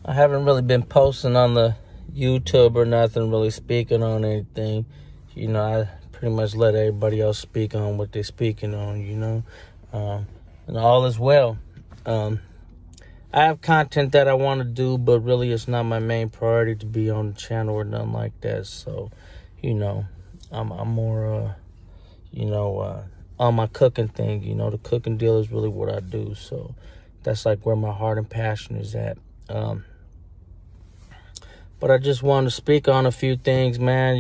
I haven't really been posting on the YouTube or nothing, really speaking on anything. I pretty much let everybody else speak on what they're speaking on, and all is well. I have content that I want to do, but really it's not my main priority to be on the channel or nothing like that. So, I'm more, on my cooking thing. The cooking deal is really what I do. So that's like where my heart and passion is at. But I just wanted to speak on a few things, man.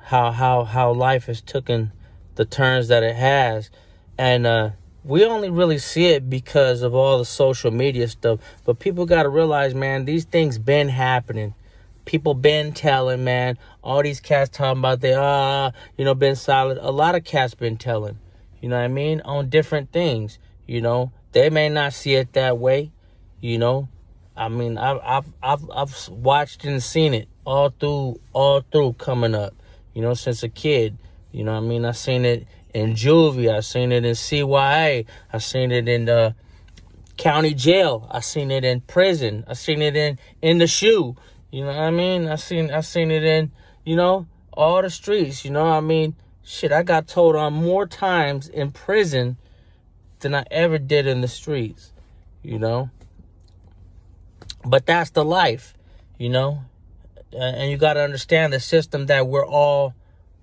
How life has taken the turns that it has. And we only really see it because of all the social media stuff. But people got to realize, man, these things been happening. People been telling, man. All these cats talking about been solid. A lot of cats been telling, on different things. They may not see it that way, I've watched and seen it all through coming up, since a kid. I seen it in juvie. I seen it in CYA. I seen it in the county jail. I seen it in prison. I seen it in the shoe. I seen it in, all the streets. Shit, I got told on more times in prison than I ever did in the streets, But that's the life, and you got to understand the system that we're all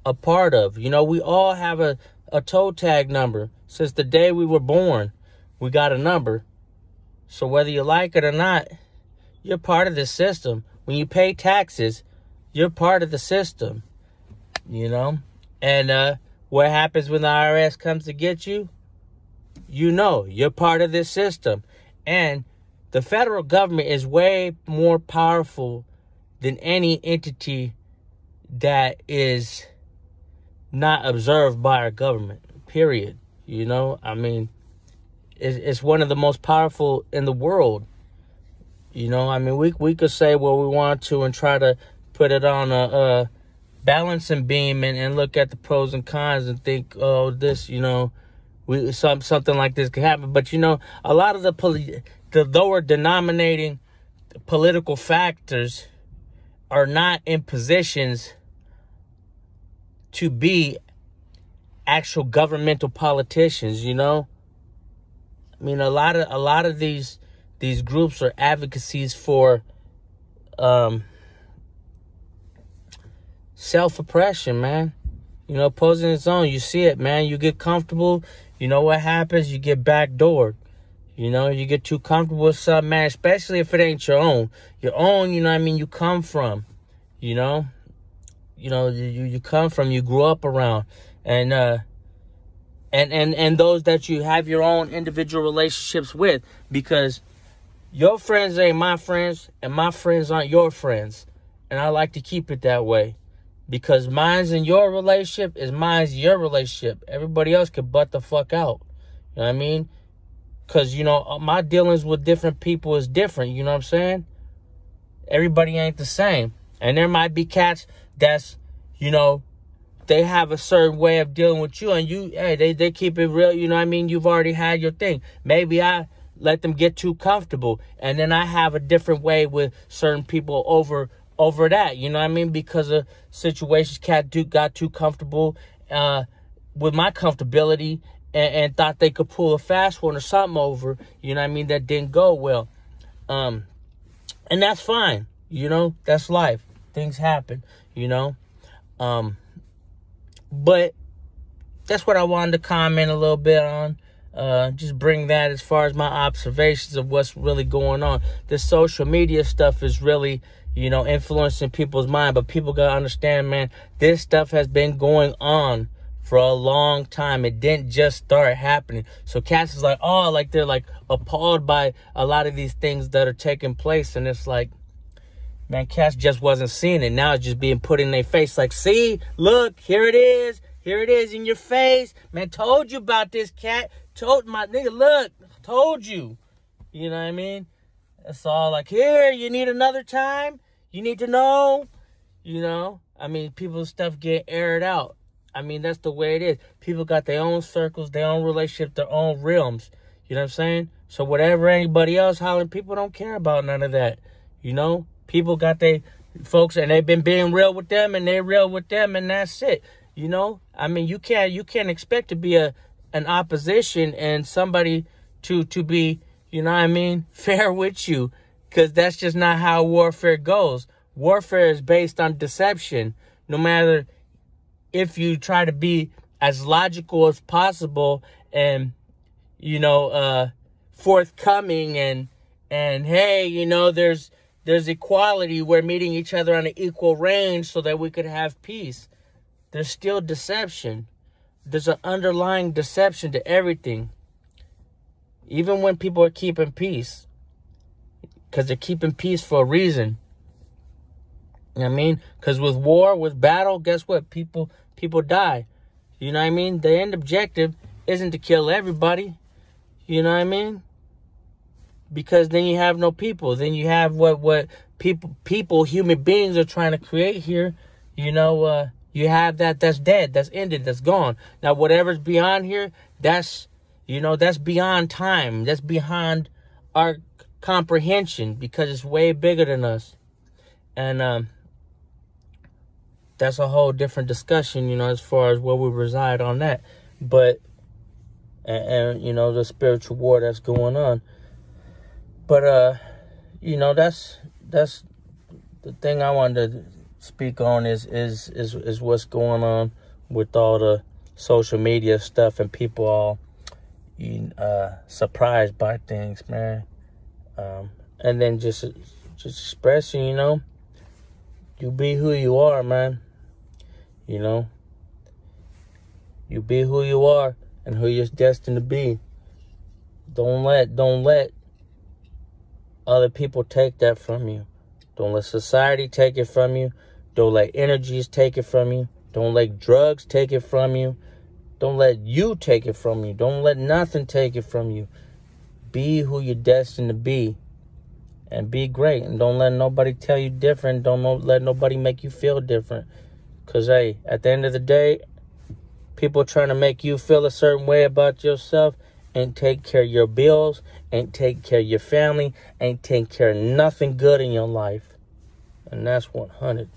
a part of. We all have a toe tag number. Since the day we were born, we got a number. So whether you like it or not, you're part of the system. When you pay taxes, you're part of the system, And what happens when the IRS comes to get you? You're part of this system. And the federal government is way more powerful than any entity that is not observed by our government, period. It's one of the most powerful in the world. We could say what we want to and try to put it on a balancing beam and look at the pros and cons and think, something like this could happen. But, a lot of the lower denominating political factors are not in positions to be actual governmental politicians, A lot of these groups are advocacies for self-oppression, man. Posing its own. You see it, man. You get comfortable. You know what happens? You get backdoored. You get too comfortable with something, man, especially if it ain't your own. Your own, you come from. You come from, you grew up around. And those that you have your own individual relationships with, because your friends ain't my friends and my friends aren't your friends. And I like to keep it that way, because mine's in your relationship is mine's your relationship. Everybody else can butt the fuck out. You know what I mean? Because, my dealings with different people is different. You know what I'm saying? Everybody ain't the same. And there might be cats that's, they have a certain way of dealing with you, and they keep it real. You've already had your thing. Maybe I let them get too comfortable, and then I have a different way with certain people over that. Because of situations, cat got too comfortable with my comfortability and thought they could pull a fast one or something over. That didn't go well. And that's fine. That's life. Things happen. But that's what I wanted to comment a little bit on. Just bring that as far as my observations of what's really going on. This social media stuff is really, influencing people's mind. But people got to understand, man, this stuff has been going on for a long time. It didn't just start happening. So cats is like, they're like appalled by a lot of these things that are taking place. And it's like, man, cats just wasn't seeing it. Now it's just being put in their face. Like, see, look, here it is. Here it is in your face. Man, told you about this, cat. Told my nigga, look, told you. You know what I mean? It's all like, here, you need another time? You need to know? People's stuff get aired out. That's the way it is. People got their own circles, their own relationship, their own realms. You know what I'm saying? So whatever anybody else hollering, people don't care about none of that. You know, people got their folks and they've been being real with them and they're real with them and that's it. You know, I mean, you can't expect to be an opposition and somebody to be, you know what I mean, fair with you, because that's just not how warfare goes. Warfare is based on deception. No matter if you try to be as logical as possible and, you know, forthcoming and hey, you know, there's equality. We're meeting each other on an equal range so that we could have peace. There's still deception. There's an underlying deception to everything. Even when people are keeping peace. Because they're keeping peace for a reason. You know what I mean? Because with war, with battle, guess what? People die. You know what I mean? The end objective isn't to kill everybody. You know what I mean? Because then you have no people. Then you have what people, human beings are trying to create here. You know, you have that's dead, that's ended, that's gone. Now, whatever's beyond here, that's beyond time. That's beyond our comprehension because it's way bigger than us. And that's a whole different discussion, you know, as far as where we reside on that. But, and you know, the spiritual war that's going on. But, you know, that's the thing I wanted to speak on is what's going on with all the social media stuff and people all surprised by things, man. And then just expressing, you know, you be who you are, man. You know, you be who you are and who you're destined to be. Don't let other people take that from you. Don't let society take it from you. Don't let energies take it from you. Don't let drugs take it from you. Don't let you take it from you. Don't let nothing take it from you. Be who you're destined to be. And be great. And don't let nobody tell you different. Don't let nobody make you feel different. Because, hey, at the end of the day, people trying to make you feel a certain way about yourself ain't take care of your bills, ain't take care of your family, ain't take care of nothing good in your life. And that's 100.